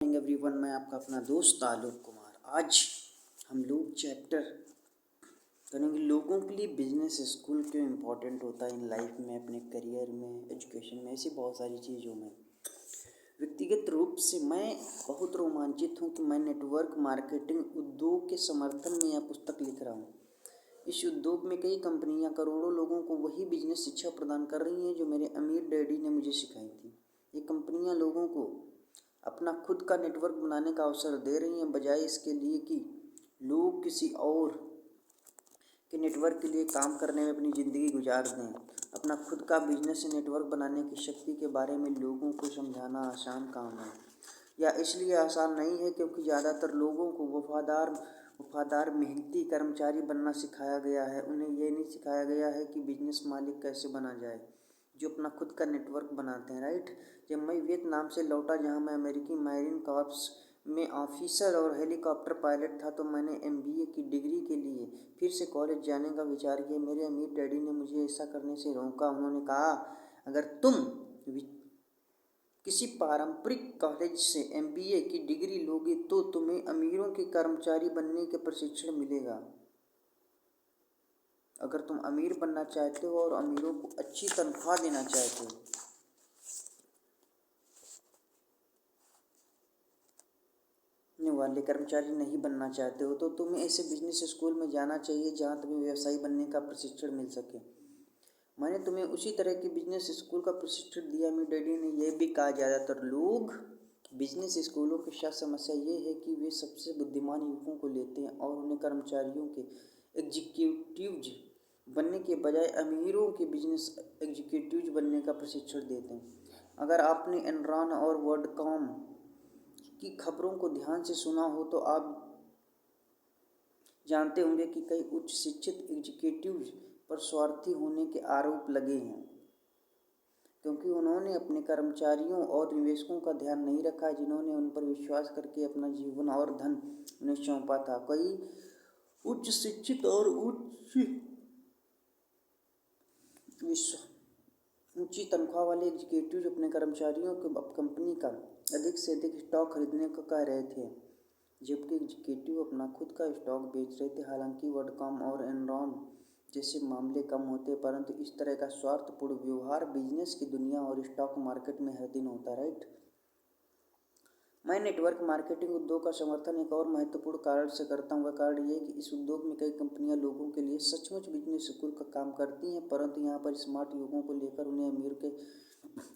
Everyone, मैं आपका अपना दोस्त आलोक कुमार। आज हम लोग चैप्टर करेंगे लोगों के लिए बिजनेस स्कूल क्यों इम्पोर्टेंट होता है इन लाइफ में, अपने करियर में, एजुकेशन में, ऐसी बहुत सारी चीज़ों में। व्यक्तिगत रूप से मैं बहुत रोमांचित हूँ कि मैं नेटवर्क मार्केटिंग उद्योग के समर्थन में यह पुस्तक लिख रहा हूँ। इस उद्योग में कई कंपनियां करोड़ों लोगों को वही बिजनेस शिक्षा प्रदान कर रही हैं जो मेरे अमीर डैडी ने मुझे सिखाई थी। ये कंपनियां लोगों को अपना खुद का नेटवर्क बनाने का अवसर दे रही हैं, बजाय इसके लिए कि लोग किसी और के नेटवर्क के लिए काम करने में अपनी ज़िंदगी गुजार दें। अपना खुद का बिजनेस नेटवर्क बनाने की शक्ति के बारे में लोगों को समझाना आसान काम है। या इसलिए आसान नहीं है क्योंकि ज़्यादातर लोगों को वफादार मेहनती कर्मचारी बनना सिखाया गया है। उन्हें यह नहीं सिखाया गया है कि बिजनेस मालिक कैसे बना जाए, जो अपना खुद का नेटवर्क बनाते हैं। राइट। जब मैं वियतनाम से लौटा, जहां मैं अमेरिकी मैरीन कॉर्प्स में ऑफिसर और हेलीकॉप्टर पायलट था, तो मैंने MBA की डिग्री के लिए फिर से कॉलेज जाने का विचार किया। मेरे अमीर डैडी ने मुझे ऐसा करने से रोका। उन्होंने कहा, अगर तुम किसी पारंपरिक कॉलेज से MBA की डिग्री लोगे तो तुम्हें अमीरों के कर्मचारी बनने के प्रशिक्षण मिलेगा। अगर तुम अमीर बनना चाहते हो और अमीरों को अच्छी तनख्वाह देना चाहते हो, वाले कर्मचारी नहीं बनना चाहते हो, तो तुम्हें ऐसे बिजनेस स्कूल में जाना चाहिए जहां तुम्हें व्यवसायी बनने का प्रशिक्षण मिल सके। मैंने तुम्हें उसी तरह के बिजनेस स्कूल का प्रशिक्षण दिया। मेरे डैडी ने यह भी कहा, ज़्यादातर लोग बिजनेस स्कूलों के साथ समस्या ये है कि वे सबसे बुद्धिमान युवकों को लेते हैं और उन्हें कर्मचारियों के एग्जीक्यूटिव्स बनने के बजाय अमीरों के बिजनेस एग्जीक्यूटिव्स बनने का प्रशिक्षण देते हैं। अगर आपने एनरॉन और वर्ल्डकॉम की खबरों को ध्यान से सुना हो तो आप जानते होंगे कि कई उच्च शिक्षित एग्जीक्यूटिव्स पर स्वार्थी होने के आरोप लगे हैं, क्योंकि उन्होंने अपने कर्मचारियों और निवेशकों का ध्यान नहीं रखा, जिन्होंने उन पर विश्वास करके अपना जीवन और धन उन्हें सौंपा था। कई उच्च शिक्षित और ऊंची तनख्वाह वाले एग्जीक्यूटिव अपने कर्मचारियों को कंपनी का अधिक से अधिक स्टॉक खरीदने को कह रहे थे, जबकि एग्जीक्यूटिव अपना खुद का स्टॉक बेच रहे थे। हालांकि वर्ल्डकॉम और एनरॉन जैसे मामले कम होते, परंतु इस तरह का स्वार्थपूर्ण व्यवहार बिजनेस की दुनिया और स्टॉक मार्केट में हर दिन होता। राइट। मैं नेटवर्क मार्केटिंग उद्योग का समर्थन एक और महत्वपूर्ण कारण से करता हूँ। वह कारण ये है कि इस उद्योग में कई कंपनियां लोगों के लिए सचमुच बिजनेस स्कूल का काम करती हैं, परंतु यहाँ पर स्मार्ट युवकों को लेकर उन्हें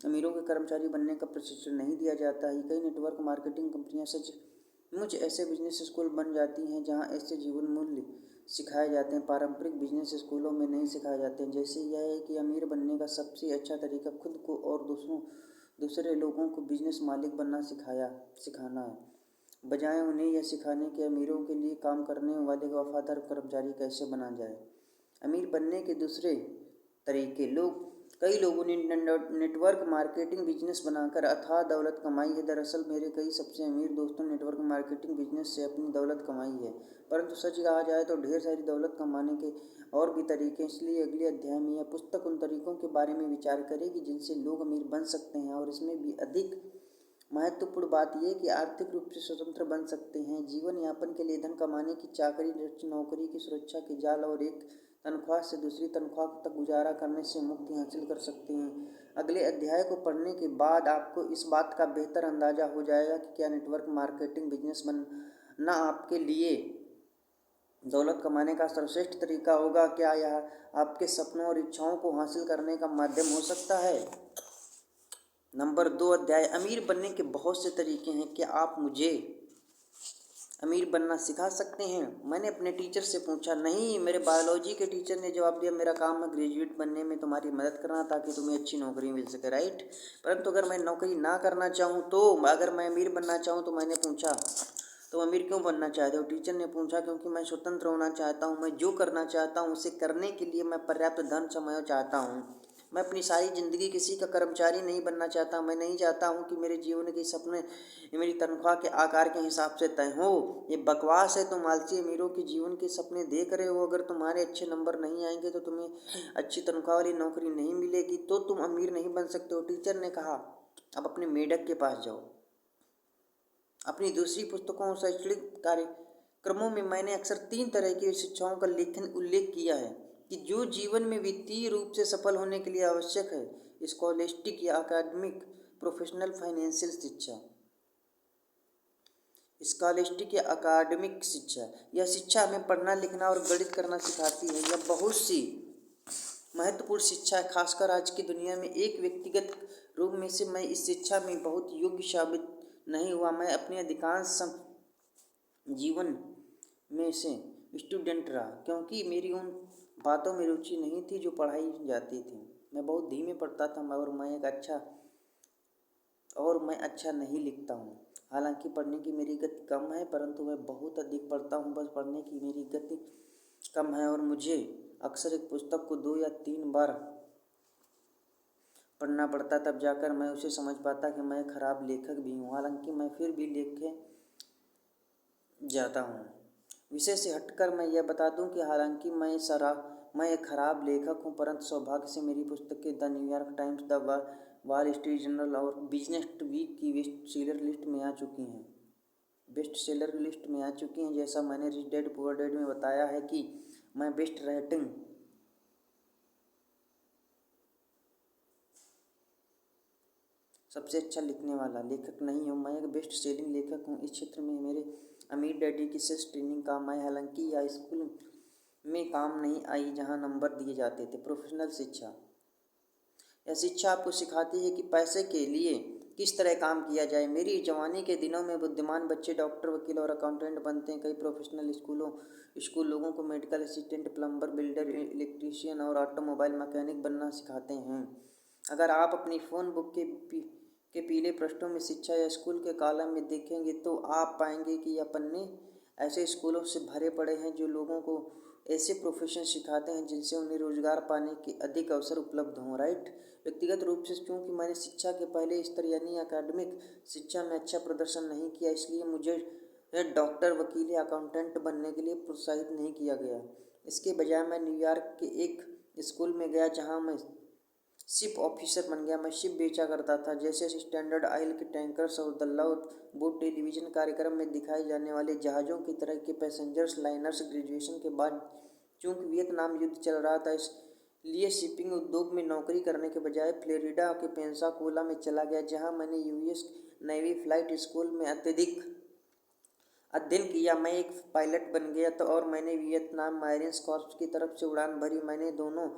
अमीरों के कर्मचारी बनने का प्रशिक्षण नहीं दिया जाता है। कई नेटवर्क मार्केटिंग कंपनियां सचमुच ऐसे बिजनेस स्कूल बन जाती हैं जहाँ ऐसे जीवन मूल्य सिखाए जाते हैं, पारंपरिक बिजनेस स्कूलों में नहीं सिखाए जाते हैं। जैसे यह है कि अमीर बनने का सबसे अच्छा तरीका खुद को और दूसरे लोगों को बिजनेस मालिक बनना सिखाना है, बजाय उन्हें यह सिखाने के अमीरों के लिए काम करने वाले वफादार कर्मचारी कैसे बना जाए। अमीर बनने के दूसरे तरीके कई लोगों ने नेटवर्क मार्केटिंग बिजनेस बनाकर अथाह दौलत कमाई है। दरअसल मेरे कई सबसे अमीर दोस्तों ने नेटवर्क मार्केटिंग बिजनेस से अपनी दौलत कमाई है, परंतु सच कहा जाए तो ढेर सारी दौलत कमाने के और भी तरीके। इसलिए अगले अध्याय में यह पुस्तक उन तरीकों के बारे में विचार करेगी जिनसे लोग अमीर बन सकते हैं, और इसमें भी अधिक महत्वपूर्ण बात यह कि आर्थिक रूप से स्वतंत्र बन सकते हैं। जीवन यापन के लिए धन कमाने की चाकरी, नौकरी की सुरक्षा के जाल और एक तनख्वाह से दूसरी तनख्वाह तक गुजारा करने से मुक्ति हासिल कर सकते हैं। अगले अध्याय को पढ़ने के बाद आपको इस बात का बेहतर अंदाजा हो जाएगा कि क्या नेटवर्क मार्केटिंग बिजनेस बनना आपके लिए दौलत कमाने का सर्वश्रेष्ठ तरीका होगा। क्या यह आपके सपनों और इच्छाओं को हासिल करने का माध्यम हो सकता है। नंबर 2 अध्याय, अमीर बनने के बहुत से तरीके हैं, क्या आप मुझे अमीर बनना सिखा सकते हैं। मैंने अपने टीचर से पूछा। नहीं, मेरे बायोलॉजी के टीचर ने जवाब दिया, मेरा काम है ग्रेजुएट बनने में तुम्हारी मदद करना ताकि तुम्हें अच्छी नौकरी मिल सके। राइट। परंतु अगर मैं नौकरी ना करना चाहूँ तो, अगर मैं अमीर बनना चाहूँ तो मैंने पूछा, तो अमीर क्यों बनना चाहते हो। टीचर ने पूछा, क्योंकि मैं स्वतंत्र होना चाहता हूँ। मैं जो करना चाहता हूँ उसे करने के लिए मैं पर्याप्त धन समय चाहता हूँ। मैं अपनी सारी ज़िंदगी किसी का कर्मचारी नहीं बनना चाहता। मैं नहीं चाहता हूँ कि मेरे जीवन के सपने मेरी तनख्वाह के आकार के हिसाब से तय हो। ये बकवास है। तुम आलसी अमीरों के जीवन के सपने देख रहे हो। अगर तुम्हारे अच्छे नंबर नहीं आएंगे तो तुम्हें अच्छी तनख्वाह वाली नौकरी नहीं मिलेगी, तो तुम अमीर नहीं बन सकते हो। टीचर ने कहा, अब अपने मेढक के पास जाओ अपनी दूसरी पुस्तकों और शैक्षणिक कार्यक्रमों में मैंने अक्सर 3 तरह की शिक्षाओं का उल्लेख किया है कि जो जीवन में वित्तीय रूप से सफल होने के लिए आवश्यक है: स्कॉलेस्टिक या अकादमिक, प्रोफेशनल, फाइनेंशियल शिक्षा। स्कॉलेस्टिक या अकादमिक शिक्षा, यह शिक्षा हमें पढ़ना, लिखना और गणित करना सिखाती है। यह बहुत सी महत्वपूर्ण शिक्षा है, खासकर आज की दुनिया में। एक व्यक्तिगत रूप में से मैं इस शिक्षा में बहुत योग्य साबित नहीं हुआ। मैं अपने अधिकांश जीवन में से स्टूडेंट रहा, क्योंकि मेरी उन बातों में रुचि नहीं थी जो पढ़ाई जाती थी। मैं बहुत धीमे पढ़ता था और मैं अच्छा नहीं लिखता हूँ। हालांकि पढ़ने की मेरी गति कम है, परंतु मैं बहुत अधिक पढ़ता हूँ। बस पढ़ने की मेरी गति कम है और मुझे अक्सर एक पुस्तक को 2 या 3 बार पढ़ना पड़ता, तब जाकर मैं उसे समझ पाता कि मैं खराब लेखक भी हूँ। हालांकि मैं फिर भी लिखे जाता हूँ। विषय से हटकर मैं यह बता दूं कि हालांकि मैं एक खराब लेखक हूँ, परंतु सौभाग्य से मेरी पुस्तकें the New York times, the wall street journal और बिजनेस वीक की बेस्ट सेलर लिस्ट में आ चुकी हैं। जैसा मैंने रिच डैड पुअर डैड में बताया है कि मैं बेस्ट राइटिंग सबसे अच्छा लिखने वाला लेखक नहीं हूँ, मैं एक बेस्ट सेलिंग लेखक हूँ। इस क्षेत्र में मेरे अमीर डैडी की सेल्स ट्रेनिंग काम आई, हालांकि यह स्कूल में काम नहीं आई जहाँ नंबर दिए जाते थे। प्रोफेशनल शिक्षा, यह शिक्षा आपको सिखाती है कि पैसे के लिए किस तरह काम किया जाए। मेरी जवानी के दिनों में बुद्धिमान बच्चे डॉक्टर, वकील और अकाउंटेंट बनते हैं। कई प्रोफेशनल स्कूल लोगों को medical assistant, plumber, builder, electrician और ऑटोमोबाइल मैकेनिक बनना सिखाते हैं। अगर आप अपनी फ़ोन बुक के पीले पृष्ठों में शिक्षा या स्कूल के कॉलम में देखेंगे तो आप पाएंगे कि यह पन्ने ऐसे स्कूलों से भरे पड़े हैं जो लोगों को ऐसे प्रोफेशन सिखाते हैं जिनसे उन्हें रोजगार पाने के अधिक अवसर उपलब्ध हों। राइट। व्यक्तिगत रूप से चूँकि मैंने शिक्षा के पहले स्तर यानी अकादमिक शिक्षा में अच्छा प्रदर्शन नहीं किया, इसलिए मुझे डॉक्टर, वकील या अकाउंटेंट बनने के लिए प्रोत्साहित नहीं किया गया। इसके बजाय मैं न्यूयॉर्क के एक स्कूल में गया जहाँ मैं शिप ऑफिसर बन गया। मैं शिप बेचा करता था, जैसे स्टैंडर्ड ऑयल के टैंकर्स और द लव बोट टेलीविजन कार्यक्रम में दिखाए जाने वाले जहाज़ों की तरह के पैसेंजर्स लाइनर्स। ग्रेजुएशन के बाद चूँकि वियतनाम युद्ध चल रहा था, इसलिए शिपिंग उद्योग में नौकरी करने के बजाय फ्लोरिडा के पेंसाकोला में चला गया, जहाँ मैंने यूएस नेवी फ्लाइट स्कूल में अत्यधिक अध्ययन किया। मैं एक पायलट बन गया और मैंने वियतनाम मारीन्स कॉर्प्स की तरफ से उड़ान भरी। मैंने दोनों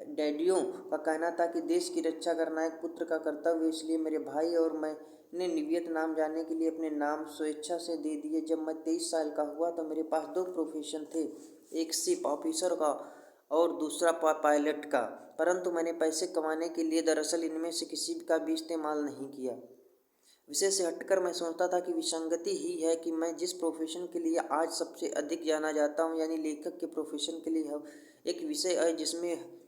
डैडियों का कहना था कि देश की रक्षा करना एक पुत्र का कर्तव्य है, इसलिए मेरे भाई और मैंने वियतनाम जाने के लिए अपने नाम स्वेच्छा से दे दिए। जब मैं 23 साल का हुआ तो मेरे पास 2 प्रोफेशन थे, एक शिप ऑफिसर का और दूसरा पायलट का, परंतु मैंने पैसे कमाने के लिए दरअसल इनमें से किसी का भी इस्तेमाल नहीं किया। विषय से हटकर मैं सोचता था कि विसंगति ही है कि मैं जिस प्रोफेशन के लिए आज सबसे अधिक जाना जाता हूँ, यानी लेखक के प्रोफेशन के लिए एक विषय है जिसमें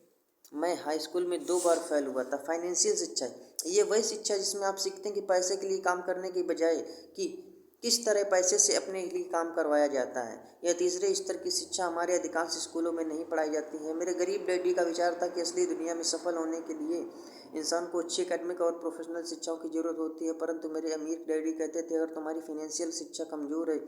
मैं हाई स्कूल में 2 बार फेल हुआ था। फाइनेंशियल शिक्षा, ये वही शिक्षा जिसमें आप सीखते हैं कि पैसे के लिए काम करने के बजाय कि किस तरह पैसे से अपने लिए काम करवाया जाता है। यह तीसरे स्तर की शिक्षा हमारे अधिकांश स्कूलों में नहीं पढ़ाई जाती है। मेरे गरीब डैडी का विचार था कि असली दुनिया में सफल होने के लिए इंसान को अच्छी एकेडमिक और प्रोफेशनल शिक्षाओं की ज़रूरत होती है, परंतु मेरे अमीर डैडी कहते थे अगर तुम्हारी फाइनेंशियल शिक्षा कमज़ोर है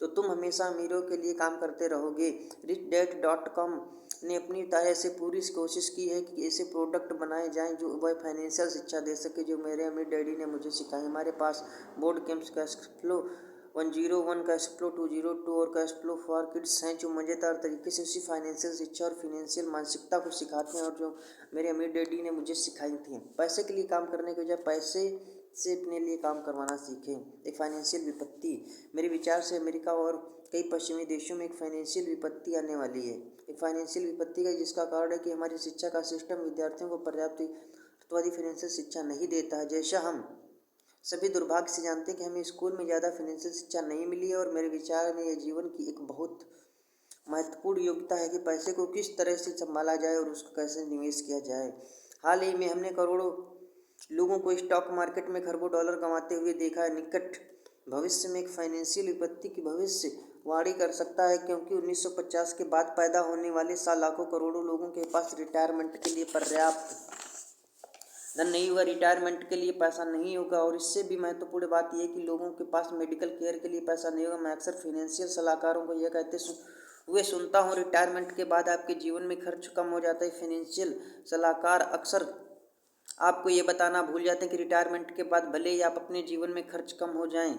तो तुम हमेशा अमीरों के लिए काम करते रहोगे। richdad.com ने अपनी तरह से पूरी कोशिश की है कि ऐसे प्रोडक्ट बनाए जाएं जो वह फाइनेंशियल शिक्षा दे सके जो मेरे अमीर डैडी ने मुझे सिखाई। हमारे पास board games, cash flow 101, cash flow 202 और कैश फ्लो फॉर किड्स हैं, जो मज़ेदार तरीके से उसी फाइनेंशियल शिक्षा और फाइनेंशियल मानसिकता को सिखाते हैं और जो मेरे अमीर डैडी ने मुझे सिखाई थी। पैसे के लिए काम करने के बजाय पैसे से अपने लिए काम करवाना सीखें। एक फाइनेंशियल विपत्ति, मेरे विचार से अमेरिका और कई पश्चिमी देशों में एक फाइनेंशियल विपत्ति आने वाली है। एक फाइनेंशियल विपत्ति का जिसका कारण है कि हमारी शिक्षा का सिस्टम विद्यार्थियों को पर्याप्त अथवादी फाइनेंशियल शिक्षा नहीं देता है। जैसा हम सभी दुर्भाग्य से जानते हैं कि हमें स्कूल में ज़्यादा फाइनेंशियल शिक्षा नहीं मिली है, और मेरे विचार में यह जीवन की एक बहुत महत्वपूर्ण योग्यता है कि पैसे को किस तरह से संभाला जाए और उसको कैसे निवेश किया जाए। हाल ही में हमने करोड़ों लोगों को स्टॉक मार्केट में खरबों डॉलर कमाते हुए देखा है। निकट भविष्य में एक फाइनेंशियल विपत्ति की भविष्यवाणी कर सकता है, क्योंकि 1950 के बाद पैदा होने वाले लाखों करोड़ों लोगों के पास रिटायरमेंट के लिए पर्याप्त धन नहीं होगा, रिटायरमेंट के लिए पैसा नहीं होगा, और इससे भी महत्वपूर्ण बात यह है कि लोगों के पास मेडिकल केयर के लिए पैसा नहीं होगा। मैं अक्सर फाइनेंशियल सलाहकारों को यह कहते हुए सुनता हूँ, रिटायरमेंट के बाद आपके जीवन में खर्च कम हो जाता है। फाइनेंशियल सलाहकार अक्सर आपको ये बताना भूल जाते हैं कि रिटायरमेंट के बाद भले ही आप अपने जीवन में खर्च कम हो जाएं,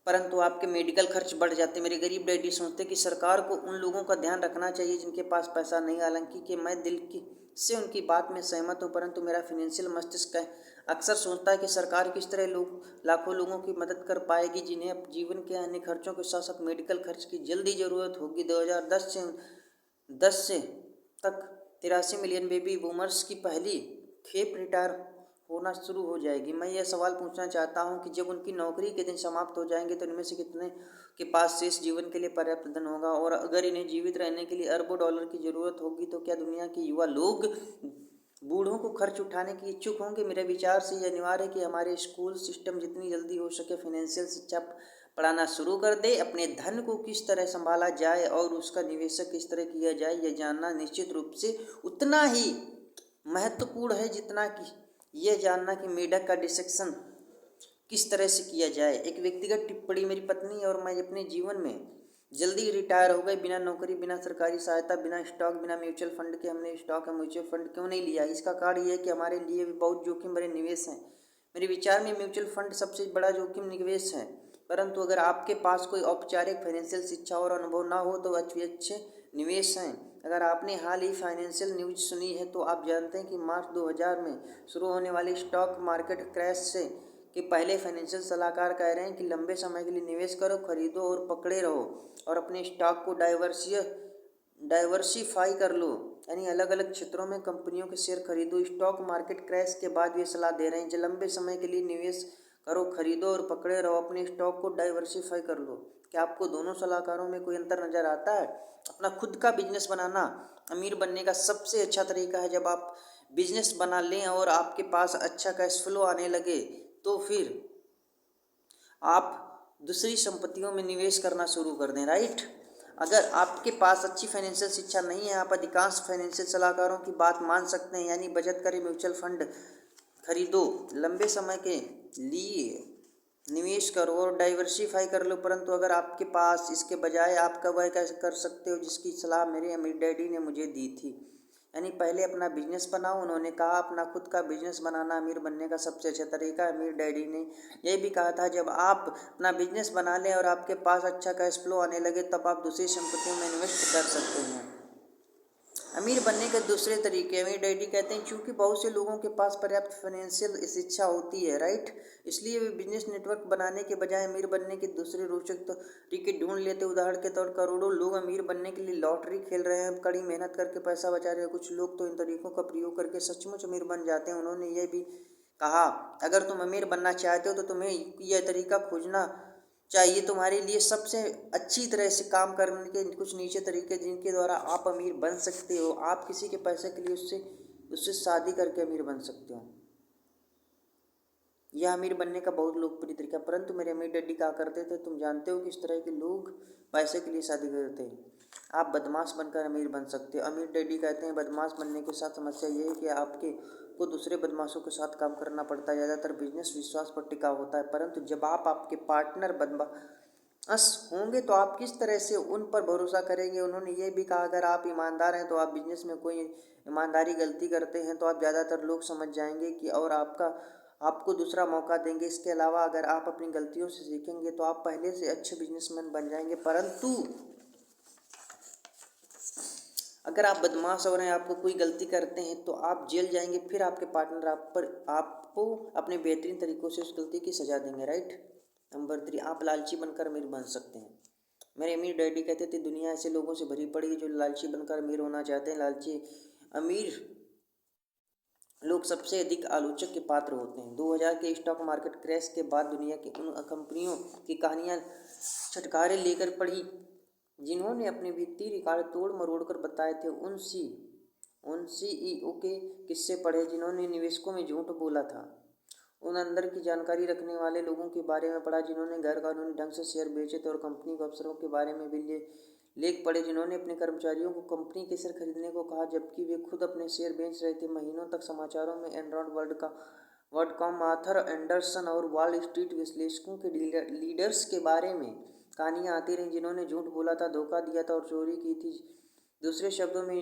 परंतु आपके मेडिकल खर्च बढ़ जाते हैं। मेरे गरीब डैडी सोचते कि सरकार को उन लोगों का ध्यान रखना चाहिए जिनके पास पैसा नहीं। हालांकि कि मैं दिल की से उनकी बात में सहमत हूँ, परंतु मेरा फाइनेंशियल मस्तिष्क अक्सर सोचता है कि सरकार किस तरह लाखों लोगों की मदद कर पाएगी जिन्हें अब जीवन के अन्य खर्चों के साथ साथ मेडिकल खर्च की जल्दी ज़रूरत होगी। 2010 से तक 83 मिलियन बेबी बूमर्स की पहली खेप रिटायर होना शुरू हो जाएगी। मैं यह सवाल पूछना चाहता हूं कि जब उनकी नौकरी के दिन समाप्त हो जाएंगे तो इनमें से कितने के पास शेष जीवन के लिए पर्याप्त धन होगा, और अगर इन्हें जीवित रहने के लिए अरबों डॉलर की ज़रूरत होगी तो क्या दुनिया के युवा लोग बूढ़ों को खर्च उठाने की इच्छुक होंगे। मेरे विचार से यह अनिवार्य है कि हमारे स्कूल सिस्टम जितनी जल्दी हो सके फाइनेंशियल शिक्षा पढ़ाना शुरू कर दे। अपने धन को किस तरह संभाला जाए और उसका निवेश किस तरह किया जाए, यह जानना निश्चित रूप से उतना ही महत्वपूर्ण है जितना कि यह जानना कि मेढक का डिसेक्शन किस तरह से किया जाए। एक व्यक्तिगत टिप्पणी, मेरी पत्नी और मैं अपने जीवन में जल्दी रिटायर हो गए, बिना नौकरी, बिना सरकारी सहायता, बिना स्टॉक, बिना म्यूचुअल फंड के। हमने स्टॉक या म्यूचुअल फंड क्यों नहीं लिया? इसका कारण यह है कि हमारे लिए भी बहुत जोखिम भरे निवेश हैं। मेरे विचार में म्यूचुअल फंड सबसे बड़ा जोखिम निवेश है, परंतु अगर आपके पास कोई औपचारिक फाइनेंशियल शिक्षा और अनुभव ना हो तो अच्छे निवेश हैं। अगर आपने हाल ही फाइनेंशियल न्यूज सुनी है तो आप जानते हैं कि मार्च 2000 में शुरू होने वाली स्टॉक मार्केट क्रैश से के पहले फाइनेंशियल सलाहकार कह रहे हैं कि लंबे समय के लिए निवेश करो, खरीदो और पकड़े रहो, और अपने स्टॉक को डाइवर्सिफाई कर लो, यानी अलग अलग क्षेत्रों में कंपनियों के शेयर खरीदो। स्टॉक मार्केट क्रैश के बाद ये सलाह दे रहे हैं कि लंबे समय के लिए निवेश करो, खरीदो और पकड़े रहो, अपने स्टॉक को डाइवर्सिफाई कर लो। क्या आपको दोनों सलाहकारों में कोई अंतर नजर आता है? अपना खुद का बिजनेस बनाना अमीर बनने का सबसे अच्छा तरीका है। जब आप बिजनेस बना लें और आपके पास अच्छा कैश फ्लो आने लगे तो फिर आप दूसरी संपत्तियों में निवेश करना शुरू कर दें, राइट। अगर आपके पास अच्छी फाइनेंशियल शिक्षा नहीं है, आप अधिकांश फाइनेंशियल सलाहकारों की बात मान सकते हैं, यानी बचत करें, म्यूचुअल फंड खरीदो, लंबे समय के लिए निवेश करो और डाइवर्सिफाई कर लो। परंतु अगर आपके पास इसके बजाय आपका वह कैसे कर सकते हो जिसकी सलाह मेरे अमीर डैडी ने मुझे दी थी, यानी पहले अपना बिजनेस बनाओ। उन्होंने कहा अपना खुद का बिजनेस बनाना अमीर बनने का सबसे अच्छा तरीका है। अमीर डैडी ने यह भी कहा था जब आप अपना बिजनेस बना लें और आपके पास अच्छा कैश फ्लो आने लगे तब आप दूसरी संपत्तियों में इन्वेस्ट कर सकते हैं। अमीर बनने के दूसरे तरीके, अमीर डैडी कहते हैं क्योंकि बहुत से लोगों के पास पर्याप्त फाइनेंशियल शिक्षा होती है, राइट, इसलिए वे बिजनेस नेटवर्क बनाने के बजाय अमीर बनने के दूसरे रोचक तरीके ढूंढ लेते। उदाहरण के तौर करोड़ों लोग अमीर बनने के लिए लॉटरी खेल रहे हैं, कड़ी मेहनत करके पैसा बचा रहे हैं। कुछ लोग तो इन तरीकों का प्रयोग करके सचमुच अमीर बन जाते हैं। उन्होंने ये भी कहा अगर तुम अमीर बनना चाहते हो तो तुम्हें यह तरीका खोजना चाहिए तुम्हारे लिए सबसे अच्छी तरह से काम करने के कुछ नीचे तरीके जिनके द्वारा आप अमीर बन सकते हो। आप किसी के पैसे के लिए उससे शादी करके अमीर बन सकते हो। यह अमीर बनने का बहुत लोकप्रिय तरीका, परंतु मेरे अमीर डैडी कहा करते थे तुम जानते हो किस तरह के लोग पैसे के लिए शादी करते हैं? आप बदमाश बनकर अमीर बन सकते हो। अमीर डैडी कहते हैं बदमाश बनने के साथ समस्या ये है कि आपके को दूसरे बदमाशों के साथ काम करना पड़ता है। ज़्यादातर बिजनेस विश्वास पर टिका होता है, परंतु जब आप आपके पार्टनर बदमाश होंगे तो आप किस तरह से उन पर भरोसा करेंगे। उन्होंने ये भी कहा अगर आप ईमानदार हैं तो आप बिजनेस में कोई ईमानदारी गलती करते हैं तो आप ज़्यादातर लोग समझ जाएंगे कि और आपको दूसरा मौका देंगे। इसके अलावा अगर आप अपनी गलतियों से सीखेंगे तो आप पहले से अच्छे बिजनेसमैन बन जाएंगे, परंतु अगर आप बदमाश हो रहे हैं, आपको कोई गलती करते हैं तो आप जेल जाएंगे, फिर आपके पार्टनर आपको अपने बेहतरीन तरीक़ों से उस गलती की सज़ा देंगे, राइट। नंबर 3, आप लालची बनकर अमीर बन सकते हैं। मेरे अमीर डैडी कहते थे दुनिया ऐसे लोगों से भरी पड़ी है जो लालची बनकर अमीर होना चाहते हैं। लालची अमीर लोग सबसे अधिक आलोचक के पात्र होते हैं। 2000 के स्टॉक मार्केट क्रैश के बाद दुनिया की उन कंपनियों की कहानियाँ छटकारे लेकर पढ़ी जिन्होंने अपने वित्तीय रिकॉर्ड तोड़ मरोड़ कर बताए थे। उन सीईओ के किस्से पढ़े जिन्होंने निवेशकों में झूठ बोला था। उन अंदर की जानकारी रखने वाले लोगों के बारे में पढ़ा जिन्होंने गैर कानूनी ढंग से शेयर बेचे थे और कंपनी को अफसरों के बारे में भी लेख पढ़े जिन्होंने अपने कर्मचारियों को कंपनी के शेयर खरीदने को कहा जबकि वे खुद अपने शेयर बेच रहे थे। महीनों तक समाचारों में एनरॉन वर्ल्ड.कॉम आर्थर एंडरसन और वॉल स्ट्रीट विश्लेषकों के लीडर्स के बारे में कहानियां आती रहीं जिन्होंने झूठ बोला था, धोखा दिया था और चोरी की थी। दूसरे शब्दों में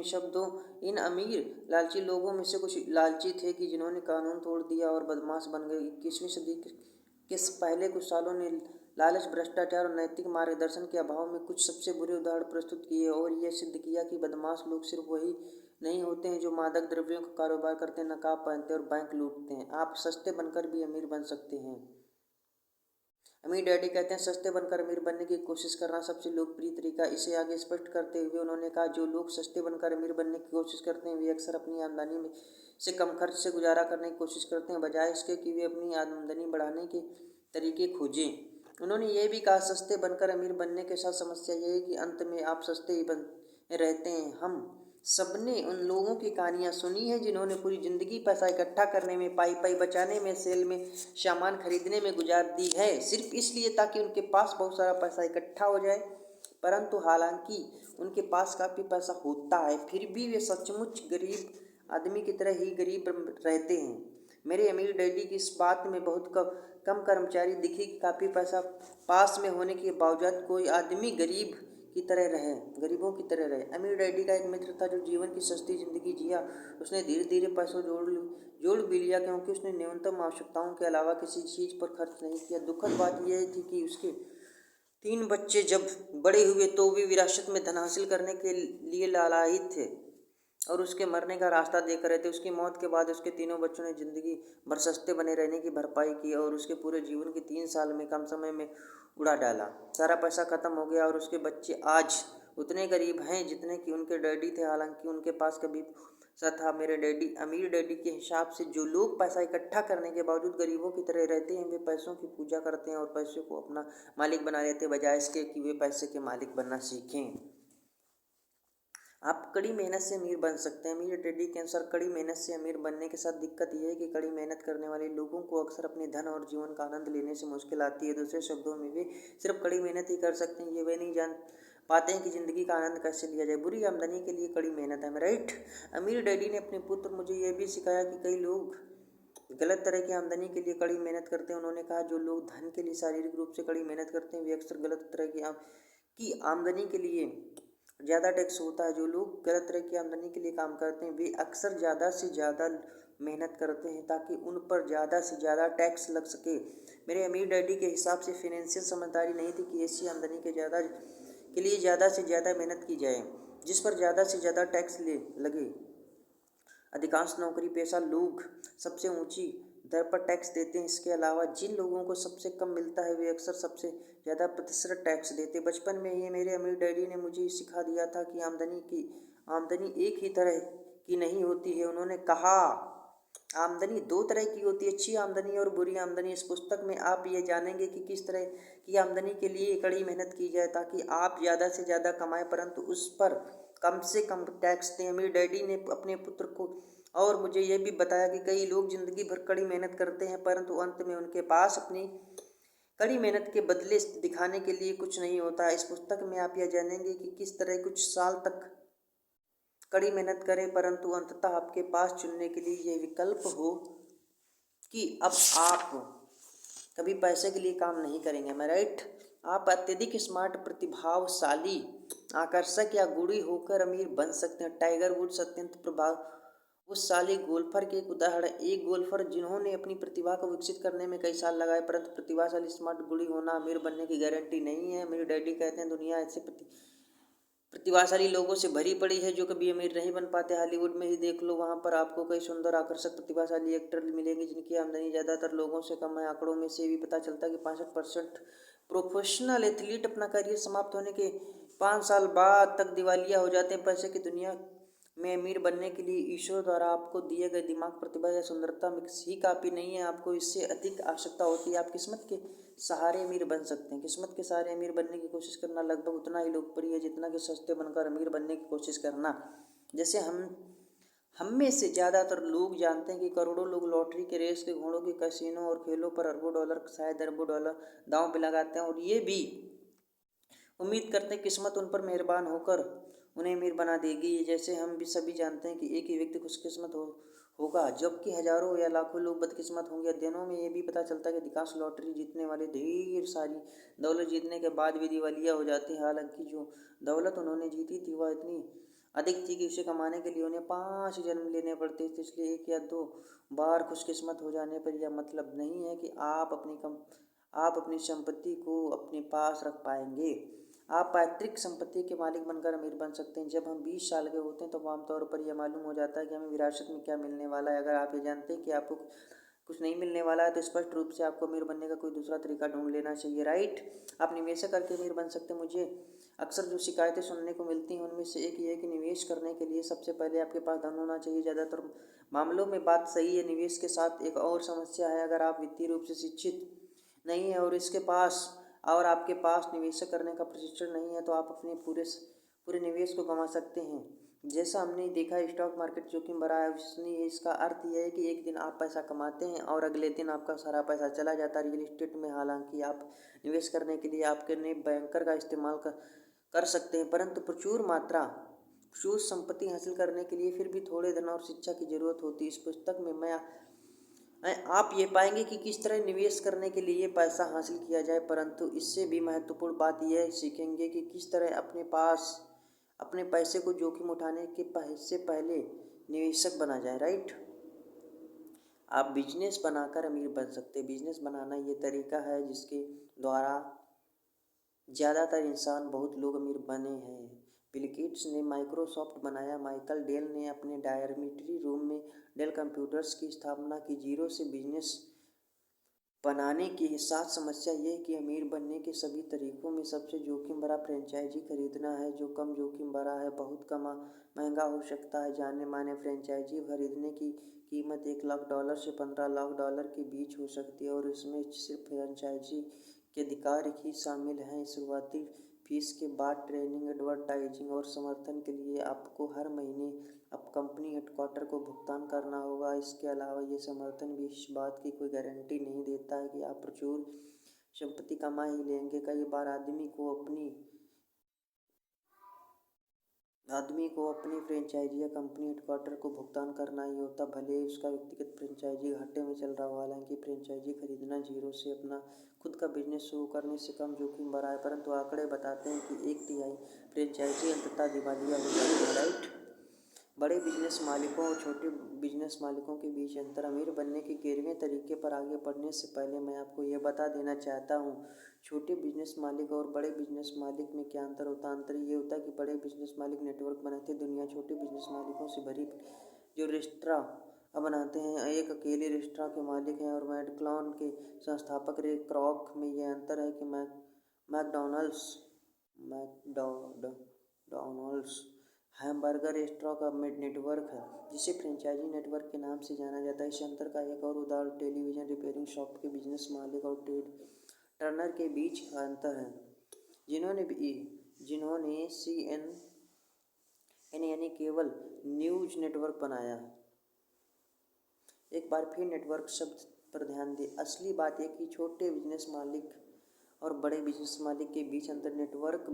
इन अमीर लालची लोगों में से कुछ लालची थे कि जिन्होंने कानून तोड़ दिया और बदमाश बन गए। 21वीं सदी के पहले कुछ सालों ने लालच, भ्रष्टाचार और नैतिक मार्गदर्शन के अभाव में कुछ सबसे बुरे उदाहरण प्रस्तुत किए और यह सिद्ध किया कि बदमाश लोग सिर्फ वही नहीं होते हैं जो मादक द्रव्यों का कारोबार करते हैं, नकाब पहनते हैं और बैंक लूटते हैं। आप सस्ते बनकर भी अमीर बन सकते हैं। अमीर डैडी कहते हैं सस्ते बनकर अमीर बनने की कोशिश करना सबसे लोकप्रिय तरीका। इसे आगे स्पष्ट करते हुए उन्होंने कहा, जो लोग सस्ते बनकर अमीर बनने की कोशिश करते हैं वे अक्सर अपनी आमदनी में से कम खर्च से गुजारा करने की कोशिश करते हैं, बजाय इसके कि वे अपनी आमदनी बढ़ाने के तरीके खोजें। उन्होंने ये भी कहा, सस्ते बनकर अमीर बनने के साथ समस्या यह है कि अंत में आप सस्ते ही बन रहते हैं। हम सबने उन लोगों की कहानियां सुनी हैं जिन्होंने पूरी ज़िंदगी पैसा इकट्ठा करने में, पाई बचाने में, सेल में सामान खरीदने में गुजार दी है, सिर्फ इसलिए ताकि उनके पास बहुत सारा पैसा इकट्ठा हो जाए। परंतु हालांकि उनके पास काफ़ी पैसा होता है, फिर भी वे सचमुच गरीब आदमी की तरह ही गरीब रहते हैं। मेरे अमीर डैडी की इस बात में बहुत कम कर्मचारी दिखी कि काफ़ी पैसा पास में होने के बावजूद कोई आदमी गरीबों की तरह रहे। अमीर डैडी का एक मित्र था जो जीवन की सस्ती ज़िंदगी जिया। उसने धीरे धीरे पैसों जोड़ भी लिया क्योंकि उसने न्यूनतम आवश्यकताओं के अलावा किसी चीज़ पर खर्च नहीं किया। दुखद बात यह थी कि उसके 3 बच्चे जब बड़े हुए तो वे विरासत में धन हासिल करने के लिए लालायित थे और उसके मरने का रास्ता देख रहे थे। उसकी मौत के बाद उसके तीनों बच्चों ने जिंदगी भर सस्ते बने रहने की भरपाई की और उसके पूरे जीवन के 3 साल में कम समय में उड़ा डाला। सारा पैसा खत्म हो गया और उसके बच्चे आज उतने गरीब हैं जितने कि उनके डैडी थे, हालांकि उनके पास कभी सा था। मेरे डैडी अमीर डैडी के हिसाब से जो लोग पैसा इकट्ठा करने के बावजूद गरीबों की तरह रहते हैं वे पैसों की पूजा करते हैं और पैसे को अपना मालिक बना लेते हैं, बजाय इसके कि वे पैसे के मालिक बनना सीखें। आप कड़ी मेहनत से अमीर बन सकते हैं। अमीर डैडी के अनुसार कड़ी मेहनत से अमीर बनने के साथ दिक्कत यह है कि कड़ी मेहनत करने वाले लोगों को अक्सर अपने धन और जीवन का आनंद लेने से मुश्किल आती है। दूसरे शब्दों में वे सिर्फ कड़ी मेहनत ही कर सकते हैं, ये वे नहीं जान पाते हैं कि ज़िंदगी का आनंद कैसे लिया जाए। बुरी आमदनी के लिए कड़ी मेहनत है, राइट। अमीर डैडी ने अपने पुत्र मुझे यह भी सिखाया कि कई लोग गलत तरह की आमदनी के लिए कड़ी मेहनत करते हैं। उन्होंने कहा, जो लोग धन के लिए शारीरिक रूप से कड़ी मेहनत करते हैं वे अक्सर गलत तरह की आमदनी के लिए ज़्यादा टैक्स होता है। जो लोग गलत तरह की आमदनी के लिए काम करते हैं वे अक्सर ज़्यादा से ज़्यादा मेहनत करते हैं ताकि उन पर ज़्यादा से ज़्यादा टैक्स लग सके। मेरे अमीर डैडी के हिसाब से फाइनेंशियल समझदारी नहीं थी कि ऐसी आमदनी के लिए ज़्यादा से ज़्यादा मेहनत की जाए जिस पर ज़्यादा से ज़्यादा टैक्स लगे। अधिकांश नौकरी पेशा लोग सबसे ऊंची दर पर टैक्स देते हैं। इसके अलावा जिन लोगों को सबसे कम मिलता है वे अक्सर सबसे ज़्यादा प्रतिशत टैक्स देते। बचपन में ही मेरे अमीर डैडी ने मुझे सिखा दिया था कि आमदनी एक ही तरह की नहीं होती है। उन्होंने कहा, आमदनी 2 तरह की होती है, अच्छी आमदनी और बुरी आमदनी। इस पुस्तक में आप ये जानेंगे कि किस तरह की आमदनी के लिए कड़ी मेहनत की जाए ताकि आप ज़्यादा से ज़्यादा कमाएं परंतु उस पर कम से कम टैक्स दें। अमीर डैडी ने अपने पुत्र को और मुझे यह भी बताया कि कई लोग जिंदगी भर कड़ी मेहनत करते हैं परंतु अंत में उनके पास अपनी कड़ी मेहनत के बदले दिखाने के लिए कुछ नहीं होता है। इस पुस्तक में आप यह जानेंगे कि किस तरह कुछ साल तक कड़ी मेहनत करें परंतु अंततः आपके पास चुनने के लिए यह विकल्प हो कि अब आप कभी पैसे के लिए काम नहीं करेंगे, मैं राइट। आप अत्यधिक स्मार्ट, प्रतिभाशाली, आकर्षक या गुणी होकर अमीर बन सकते हैं। टाइगर वुड्स अत्यंत प्रभावशाली गोल्फर के एक उदाहरण। एक गोल्फर जिन्होंने अपनी प्रतिभा को विकसित करने में कई साल लगाए परंतु प्रतिभाशाली, स्मार्ट, गुणी होना अमीर बनने की गारंटी नहीं है। मेरे डैडी कहते हैं दुनिया ऐसे प्रतिभाशाली लोगों से भरी पड़ी है जो कभी अमीर नहीं बन पाते। हॉलीवुड में ही देख लो, वहाँ पर आपको कई सुंदर, आकर्षक, प्रतिभाशाली एक्टर मिलेंगे जिनकी आमदनी ज़्यादातर लोगों से कम है। आंकड़ों में से भी पता चलता है कि 65% प्रोफेशनल एथलीट अपना करियर समाप्त होने के 5 साल बाद तक दिवालिया हो जाते हैं। पैसे की दुनिया में अमीर बनने के लिए ईश्वर द्वारा आपको दिए गए दिमाग, प्रतिभा या सुंदरता में ही काफ़ी नहीं है, आपको इससे अधिक आवश्यकता होती है। आप किस्मत के सहारे अमीर बन सकते हैं। किस्मत के सहारे अमीर बनने की कोशिश करना लगभग उतना ही लोकप्रिय है जितना कि सस्ते बनकर अमीर बनने की कोशिश करना। जैसे हम में से ज़्यादातर लोग जानते हैं कि करोड़ों लोग लॉटरी के रेस के घोड़ों के कैसीनो और खेलों पर अरबों डॉलर, शायद अरबों डॉलर दांव पे लगाते हैं और ये भी उम्मीद करते हैं किस्मत उन पर मेहरबान होकर उन्हें अमीर बना देगी। जैसे हम भी सभी जानते हैं कि एक ही व्यक्ति खुशकिस्मत होगा जबकि हजारों या लाखों लोग बदकिस्मत होंगे। अध्ययनों में ये भी पता चलता है कि अधिकांश लॉटरी जीतने वाले ढेर सारी दौलत जीतने के बाद भी दिवालिया हो जाते हैं। हालांकि जो दौलत उन्होंने जीती थी वह इतनी अधिक थी कि उसे कमाने के लिए उन्हें 5 जन्म लेने पड़ते थे। इसलिए 1 या 2 बार खुशकिस्मत हो जाने पर यह मतलब नहीं है कि आप अपनी संपत्ति को अपने पास रख पाएंगे। आप पैतृक संपत्ति के मालिक बनकर अमीर बन सकते हैं। जब हम 20 साल के होते हैं तो आमतौर पर यह मालूम हो जाता है कि हमें विरासत में क्या मिलने वाला है। अगर आप ये जानते हैं कि आपको कुछ नहीं मिलने वाला है तो स्पष्ट रूप से आपको अमीर बनने का कोई दूसरा तरीका ढूंढ लेना चाहिए, राइट। आप निवेश करके अमीर बन सकते हैं। मुझे अक्सर जो शिकायतें सुनने को मिलती हैं उनमें से एक ये है कि निवेश करने के लिए सबसे पहले आपके पास धन होना चाहिए। ज़्यादातर मामलों में बात सही है। निवेश के साथ एक और समस्या है। अगर आप वित्तीय रूप से शिक्षित नहीं है और आपके पास निवेश करने का प्रशिक्षण नहीं है तो आप अपने पूरे निवेश को गंवा सकते हैं। जैसा हमने देखा है स्टॉक मार्केट जोखिम भरा है विश्वसनीय। इसका अर्थ यह है कि एक दिन आप पैसा कमाते हैं और अगले दिन आपका सारा पैसा चला जाता है। रियल एस्टेट में हालांकि आप निवेश करने के लिए आपके नए बैंकर का इस्तेमाल कर सकते हैं, परंतु प्रचुर संपत्ति हासिल करने के लिए फिर भी थोड़े धन और शिक्षा की जरूरत होती है। इस पुस्तक में आप ये पाएंगे कि किस तरह निवेश करने के लिए पैसा हासिल किया जाए, परंतु इससे भी महत्वपूर्ण बात यह सीखेंगे कि किस तरह अपने पैसे को जोखिम उठाने से पहले निवेशक बना जाए, राइट। आप बिजनेस बनाकर अमीर बन सकते हैं। बिजनेस बनाना ये तरीका है जिसके द्वारा ज़्यादातर इंसान बहुत लोग अमीर बने हैं। बिल गेट्स ने माइक्रोसॉफ्ट बनाया। माइकल डेल ने अपने डॉर्मिटरी रूम में डेल कंप्यूटर्स की स्थापना की। जीरो से बिजनेस बनाने के साथ समस्या ये है कि अमीर बनने के सभी तरीकों में सबसे जोखिम भरा फ्रेंचाइजी खरीदना है, जो कम जोखिम भरा है। बहुत कम महंगा हो सकता है। जाने माने फ्रेंचाइजी खरीदने की कीमत $1 लाख से $15 लाख के बीच हो सकती है और इसमें सिर्फ फ्रेंचाइजी के अधिकार ही शामिल हैं। शुरुआती फीस के बाद ट्रेनिंग, एडवर्टाइजिंग और समर्थन के लिए आपको हर महीने अब कंपनी हेडक्वार्टर को भुगतान करना होगा। इसके अलावा ये समर्थन भी इस बात की कोई गारंटी नहीं देता है कि आप प्रचुर संपत्ति कमा ही लेंगे। कई बार आदमी को अपनी फ्रेंचाइजी या कंपनी हेडक्वार्टर को भुगतान करना ही होता, भले ही उसका व्यक्तिगत फ्रेंचाइजी घाटे में चल रहा हो। हालांकि फ्रेंचाइजी खरीदना जीरो से अपना खुद का बिजनेस शुरू करने से कम जोखिम भरा है, परंतु आंकड़े बताते हैं कि 1/3 फ्रेंचाइजी अंततः दिवालिया हो जाती है, राइट। बड़े बिजनेस मालिकों और छोटे बिजनेस मालिकों के बीच अंतर। अमीर बनने के 11वें तरीके पर आगे बढ़ने से पहले मैं आपको ये बता देना चाहता हूँ छोटे बिजनेस मालिक और बड़े बिजनेस मालिक में क्या अंतर होता है। अंतर ये होता है कि बड़े बिजनेस मालिक नेटवर्क बनाते हैं। दुनिया छोटे बिजनेस मालिकों से भरी जो रेस्टोरेंट बनाते हैं। एक अकेले रेस्टोरेंट के मालिक हैं और मैकडॉनल्ड्स के संस्थापक रे क्रॉक में यह अंतर है कि मैकडॉनल्ड्स हैमबर्गर रेस्टोरेंट का नेटवर्क है जिसे फ्रेंचाइजी नेटवर्क के नाम से जाना जाता है। इस अंतर का एक और उदाहरण टेलीविज़न रिपेयरिंग शॉप के बिजनेस मालिक और टेड टर्नर के बीच का अंतर है, जिन्होंने CNN यानी केबल न्यूज नेटवर्क बनाया। एक बार फिर नेटवर्क शब्द पर ध्यान दें। असली बात है कि छोटे बिजनेस मालिक और बड़े बिजनेस मालिक के बीच अंतर नेटवर्क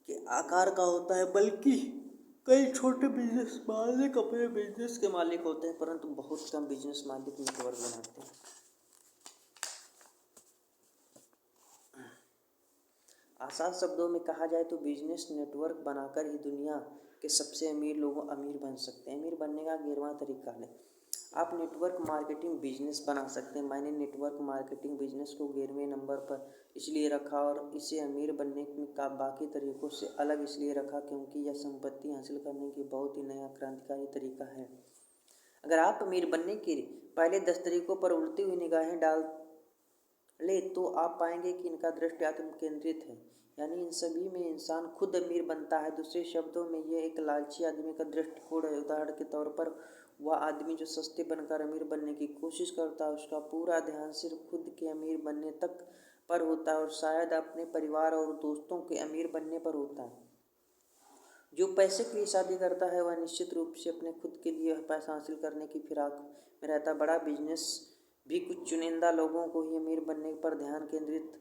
के आकार का होता है, बल्कि कई छोटे बिजनेस मालिक अपने बिजनेस के मालिक होते हैं, परंतु बहुत कम बिजनेस मालिक नेटवर्क बनाते हैं। आसान शब्दों में कहा जाए तो बिजनेस नेटवर्क बनाकर ही दुनिया के सबसे अमीर लोग अमीर बन सकते हैं। अमीर बनने का 11वां तरीका है आप नेटवर्क मार्केटिंग बिजनेस बना सकते हैं। मैंने नेटवर्क मार्केटिंग बिजनेस को 11वें नंबर पर इसलिए रखा और इसे अमीर बनने का बाकी तरीकों से अलग इसलिए रखा क्योंकि यह संपत्ति हासिल करने की बहुत ही नया क्रांतिकारी तरीका है। अगर आप अमीर बनने के पहले 10 तरीकों पर उड़ती हुई निगाहें डाल ले तो आप पाएंगे कि इनका दृष्टि आत्म केंद्रित है, यानी इन सभी में इंसान खुद अमीर बनता है। दूसरे शब्दों में यह एक लालची आदमी का दृष्टिकोण है। उदाहरण के तौर पर वह आदमी जो सस्ते बनकर अमीर बनने की कोशिश करता है उसका पूरा ध्यान सिर्फ खुद के अमीर बनने तक पर होता है और शायद अपने परिवार और दोस्तों के अमीर बनने पर होता है। जो पैसे के लिए शादी करता है वह निश्चित रूप से अपने खुद के लिए पैसा हासिल करने की फिराक में रहता है। बड़ा बिजनेस भी कुछ चुनिंदा लोगों को ही अमीर बनने पर ध्यान केंद्रित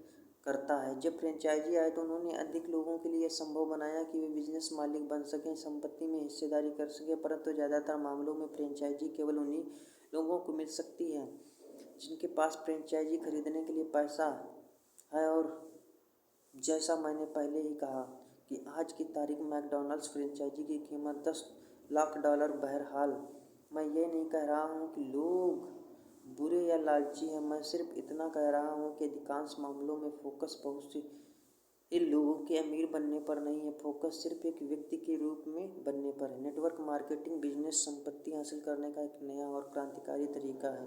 करता है। जब फ्रेंचाइजी आए तो उन्होंने अधिक लोगों के लिए यह संभव बनाया कि वे बिजनेस मालिक बन सकें, संपत्ति में हिस्सेदारी कर सकें, परंतु ज़्यादातर मामलों में फ्रेंचाइजी केवल उन्हीं लोगों को मिल सकती है जिनके पास फ्रेंचाइजी खरीदने के लिए पैसा है। और जैसा मैंने पहले ही कहा कि आज की तारीख मैकडॉनल्ड्स फ्रेंचाइजी की कीमत $10 लाख। बहरहाल, मैं ये नहीं कह रहा हूँ कि लोग बुरे या लालची हैं, मैं सिर्फ इतना कह रहा हूँ कि अधिकांश मामलों में फोकस बहुत सी इन लोगों के अमीर बनने पर नहीं है, फोकस सिर्फ एक व्यक्ति के रूप में बनने पर है। नेटवर्क मार्केटिंग बिजनेस संपत्ति हासिल करने का एक नया और क्रांतिकारी तरीका है।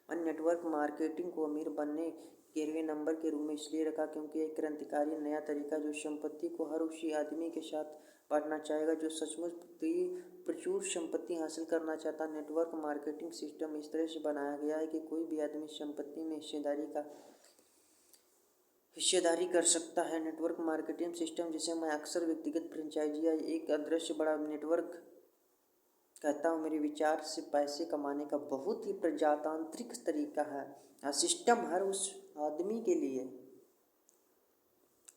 मैंने नेटवर्क मार्केटिंग को अमीर बनने 11वें नंबर के रूप में इसलिए रखा क्योंकि एक क्रांतिकारी नया तरीका जो संपत्ति को हर उसी आदमी के साथ बांटना चाहेगा जो सचमुच प्रचुर संपत्ति हासिल करना चाहता। नेटवर्क मार्केटिंग सिस्टम इस तरह से बनाया गया है कि कोई भी आदमी संपत्ति में हिस्सेदारी कर सकता है। नेटवर्क मार्केटिंग सिस्टम, जिसे मैं अक्सर व्यक्तिगत फ्रेंचाइजी या एक अदृश्य बड़ा नेटवर्क कहता हूँ, मेरे विचार से पैसे कमाने का बहुत ही प्रजातांत्रिक तरीका है। यह सिस्टम हर उस आदमी के लिए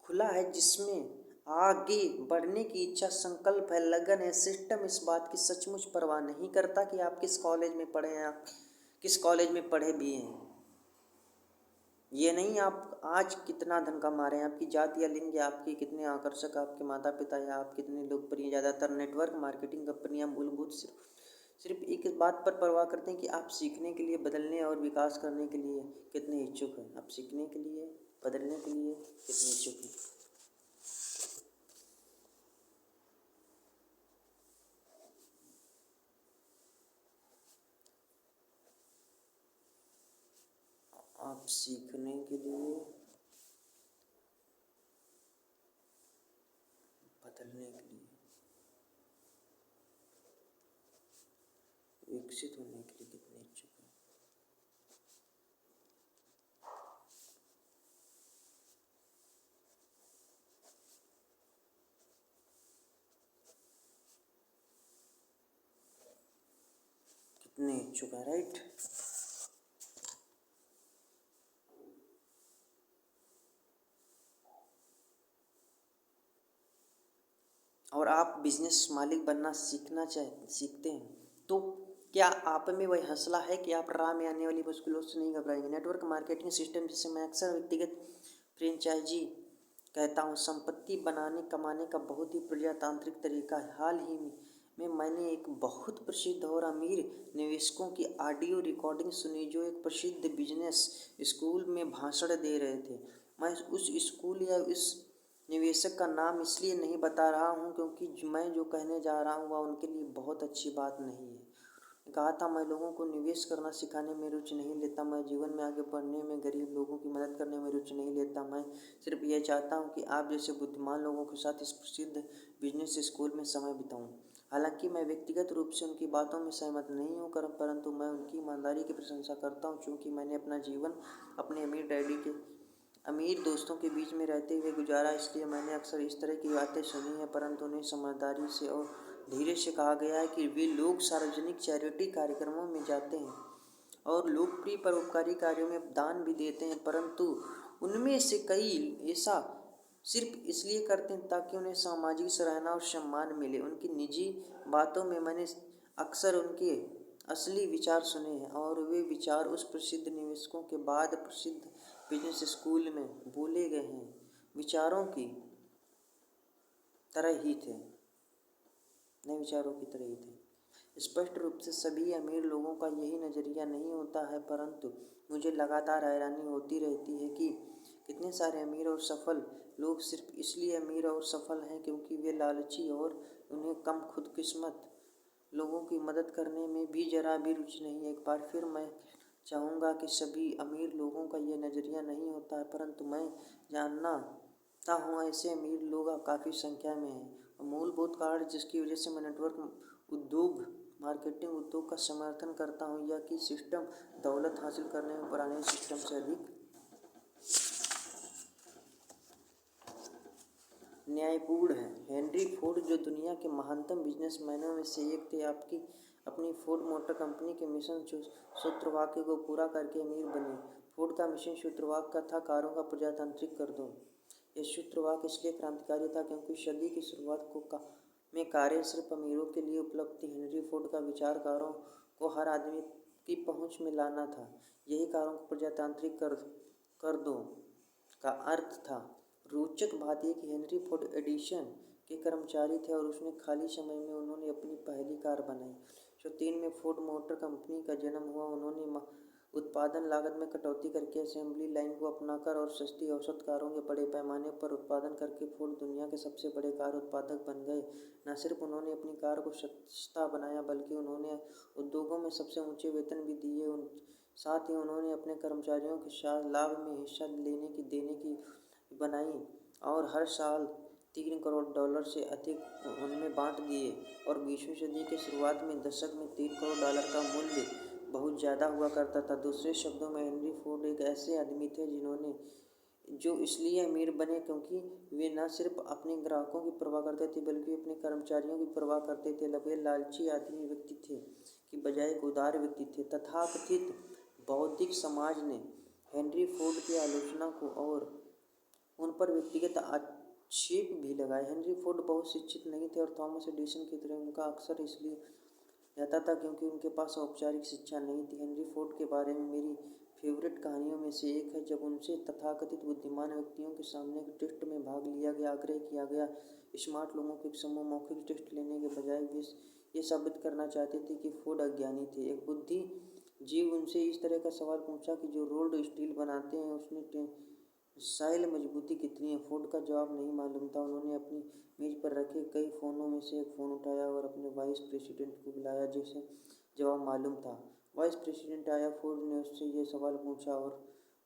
खुला है जिसमें आगे बढ़ने की इच्छा, संकल्प है, लगन है। सिस्टम इस बात की सचमुच परवाह नहीं करता कि आप किस कॉलेज में पढ़े हैं, आप किस कॉलेज में पढ़े भी हैं। ये नहीं आप आज कितना धन कमा रहे हैं, आपकी जाति या लिंग या आपके कितने आकर्षक आपके माता पिता या आप कितने लोकप्रिय। ज़्यादातर नेटवर्क मार्केटिंग कंपनियां मूलभूत सिर्फ एक बात पर परवाह करते हैं कि आप सीखने के लिए, बदलने और विकास करने के लिए कितने इच्छुक हैं। आप सीखने के लिए, बदलने के लिए कितने इच्छुक हैं। आप सीखने के लिए, बदलने के लिए, विकसित होने के लिए कितने इच्छुक हैं। कितने इच्छुक हैं, राइट। और आप बिजनेस मालिक बनना सीखते हैं तो क्या आप में वही हौसला है कि आप राह में आने वाली मुश्किलों से नहीं घबराएंगे। नेटवर्क मार्केटिंग सिस्टम, जिसे मैं अक्सर व्यक्तिगत फ्रेंचाइजी कहता हूँ, संपत्ति बनाने कमाने का बहुत ही प्रजातांत्रिक तरीका है। हाल ही में मैंने एक बहुत प्रसिद्ध और अमीर निवेशकों की ऑडियो रिकॉर्डिंग सुनी जो एक प्रसिद्ध बिजनेस स्कूल में भाषण दे रहे थे। मैं उस स्कूल या उस निवेशक का नाम इसलिए नहीं बता रहा हूँ क्योंकि मैं जो कहने जा रहा हूँ वह उनके लिए बहुत अच्छी बात नहीं है। कहा था, मैं लोगों को निवेश करना सिखाने में रुचि नहीं लेता, मैं जीवन में आगे बढ़ने में, गरीब लोगों की मदद करने में रुचि नहीं लेता। मैं सिर्फ यह चाहता हूँ कि आप जैसे बुद्धिमान लोगों के साथ इस प्रसिद्ध बिजनेस स्कूल में समय बिताऊँ। हालांकि मैं व्यक्तिगत रूप से उनकी बातों में सहमत नहीं हूँ परंतु मैं उनकी ईमानदारी की प्रशंसा करता हूँ। चूँकि मैंने अपना जीवन अपने अमीर दोस्तों के बीच में रहते हुए गुजारा, इसलिए मैंने अक्सर इस तरह की बातें सुनी हैं, परंतु उन्हें समझदारी से और धीरे से कहा गया है कि वे लोग सार्वजनिक चैरिटी कार्यक्रमों में जाते हैं और लोकप्रिय परोपकारी कार्यों में दान भी देते हैं, परंतु उनमें से कई ऐसा सिर्फ इसलिए करते हैं ताकि उन्हें सामाजिक सराहना और सम्मान मिले। उनकी निजी बातों में मैंने अक्सर उनके असली विचार सुने हैं और वे विचार उस प्रसिद्ध निवेशकों के बाद प्रसिद्ध बिजनेस स्कूल में बोले गए हैं विचारों की तरह ही थे, नए विचारों की तरह ही थे। स्पष्ट रूप से सभी अमीर लोगों का यही नज़रिया नहीं होता है, परंतु मुझे लगातार हैरानी होती रहती है कि कितने सारे अमीर और सफल लोग सिर्फ इसलिए अमीर और सफल हैं क्योंकि वे लालची और उन्हें कम खुदकिस्मत लोगों की मदद करने में भी जरा भी रुचि नहीं है। एक बार फिर मैं चाहूँगा कि सभी अमीर लोगों का ये नज़रिया नहीं होता है, परंतु मैं जानता हूँ ऐसे अमीर लोग काफ़ी संख्या में हैं। मूलभूत कारण जिसकी वजह से मैं नेटवर्क मार्केटिंग उद्योग का समर्थन करता हूँ यह कि सिस्टम दौलत हासिल करने में पुराने सिस्टम से अधिक न्यायपूर्ण है। हेनरी फोर्ड, जो दुनिया के महानतम बिजनेसमैनों में से एक थे, अपनी फोर्ड मोटर कंपनी के मिशन सूत्रवाक्य को पूरा करके अमीर बने। फोर्ड का मिशन सूत्रवाक का था, कारों का प्रजातांत्रिक कर दो। यह सूत्रवाक इसलिए क्रांतिकारी था क्योंकि सदी की शुरुआत में कारें सिर्फ अमीरों के लिए उपलब्ध थी। हेनरी फोर्ड का विचार कारों को हर आदमी की पहुंच में लाना था। यही कारों को प्रजातांत्रिक कर दो का अर्थ था। रोचक बात यह कि हेनरी फोर्ड एडिसन के कर्मचारी थे और उसने खाली समय में उन्होंने अपनी पहली कार बनाई। 1903 में फोर्ड मोटर कंपनी का जन्म हुआ। उन्होंने उत्पादन लागत में कटौती करके असेंबली लाइन को अपनाकर और सस्ती औसत कारों के बड़े पैमाने पर उत्पादन करके फोर्ड दुनिया के सबसे बड़े कार उत्पादक बन गए। न सिर्फ उन्होंने अपनी कार को सस्ता बनाया बल्कि उन्होंने उद्योगों में सबसे ऊंचे वेतन भी दिए। साथ ही उन्होंने अपने कर्मचारियों के साथ लाभ में हिस्सा देने की बनाई और हर साल $3 करोड़ से अधिक उनमें बांट दिए। और 20वीं सदी के शुरुआत में दशक में $3 करोड़ का मूल्य बहुत ज़्यादा हुआ करता था। दूसरे शब्दों में हेनरी फोर्ड एक ऐसे आदमी थे जो इसलिए अमीर बने क्योंकि वे न सिर्फ अपने ग्राहकों की परवाह करते थे बल्कि अपने कर्मचारियों की परवाह करते थे। वे लालची आदमी व्यक्ति थे कि बजाय एक उदार व्यक्ति थे। तथाकथित बौद्धिक समाज ने हेनरी फोर्ड की आलोचना को और उन पर व्यक्तिगत आक्षेप भी लगाए। हेनरी फोर्ड बहुत शिक्षित नहीं थे और थॉमस एडिसन की तरह उनका अक्सर इसलिए रहता था क्योंकि उनके पास औपचारिक शिक्षा नहीं थी। हेनरी फोर्ड के बारे में मेरी फेवरेट कहानियों में से एक है जब उनसे तथाकथित बुद्धिमान व्यक्तियों के सामने एक टेस्ट में भाग लिया गया। आग्रह किया गया। स्मार्ट लोगों के एक समूह मौखिक टेस्ट लेने के बजाय वे ये साबित करना चाहते थे कि फोर्ड अज्ञानी थे। एक बुद्धिजीवी उनसे इस तरह का सवाल पूछा कि जो रोल्ड स्टील बनाते हैं उसमें टेंसाइल मजबूती कितनी है। फोर्ड का जवाब नहीं मालूम था। उन्होंने अपनी मेज पर रखे कई फ़ोनों में से एक फ़ोन उठाया और अपने वाइस प्रेसिडेंट को बुलाया जिसे जवाब मालूम था। वाइस प्रेसिडेंट आया। फोर्ड ने उससे ये सवाल पूछा और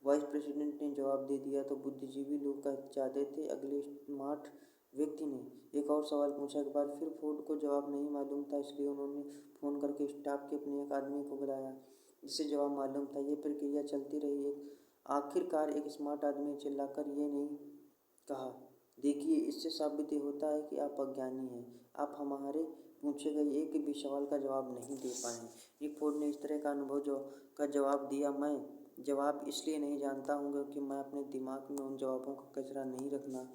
वाइस प्रेसिडेंट ने जवाब दे दिया तो बुद्धिजीवी लोग कह चाहते थे। अगले स्मार्ट व्यक्ति ने एक और सवाल पूछा। एक बार फिर फोर्ड को जवाब नहीं मालूम था इसलिए उन्होंने फ़ोन करके स्टाफ के अपने एक आदमी को बुलाया जिसे जवाब मालूम था। ये प्रक्रिया चलती रही। आखिरकार एक स्मार्ट आदमी ने चिल्लाकर ये नहीं कहा, देखिए इससे साबित होता है कि आप अज्ञानी हैं। आप हमारे पूछे गए एक भी सवाल का जवाब नहीं दे पाए। ये फोर्ड ने इस तरह का अनुभव का जवाब दिया। मैं जवाब इसलिए नहीं जानता हूँ क्योंकि मैं अपने दिमाग में उन जवाबों का कचरा नहीं रखना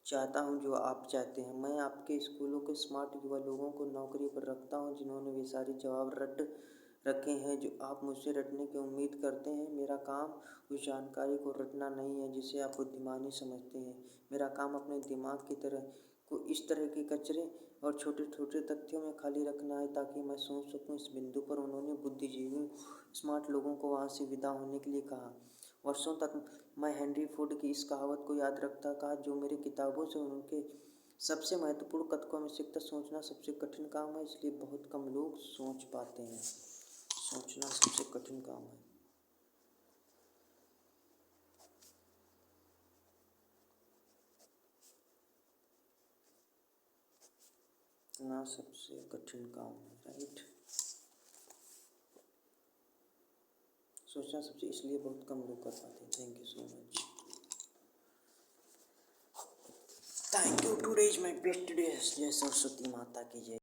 चाहता हूँ जो आप चाहते हैं। मैं आपके स्कूलों के स्मार्ट युवा लोगों को नौकरी पर रखता हूँ जिन्होंने वे सारे जवाब रट रखे हैं जो आप मुझसे रटने की उम्मीद करते हैं। मेरा काम उस जानकारी को रटना नहीं है जिसे आप बुद्धिमानी समझते हैं। मेरा काम अपने दिमाग की तरह को इस तरह के कचरे और छोटे छोटे तथ्यों में खाली रखना है ताकि मैं सोच सकूं। इस बिंदु पर उन्होंने बुद्धिजीवी स्मार्ट लोगों को वहाँ से विदा होने के लिए कहा। वर्षों तक मैं हेनरी फोर्ड की इस कहावत को याद रखता कहा जो मेरी किताबों से उनके सबसे महत्वपूर्ण कथनों में से एक था, सोचना सबसे कठिन काम है इसलिए बहुत कम लोग सोच पाते हैं। सोचना सबसे कठिन काम है। ना सबसे कठिन काम है, राइट। सोचना सबसे इसलिए बहुत कम लोग कर पाते हैं। Thank you so much. Thank you. Today is my best day. जय सरस्वती माता की जय।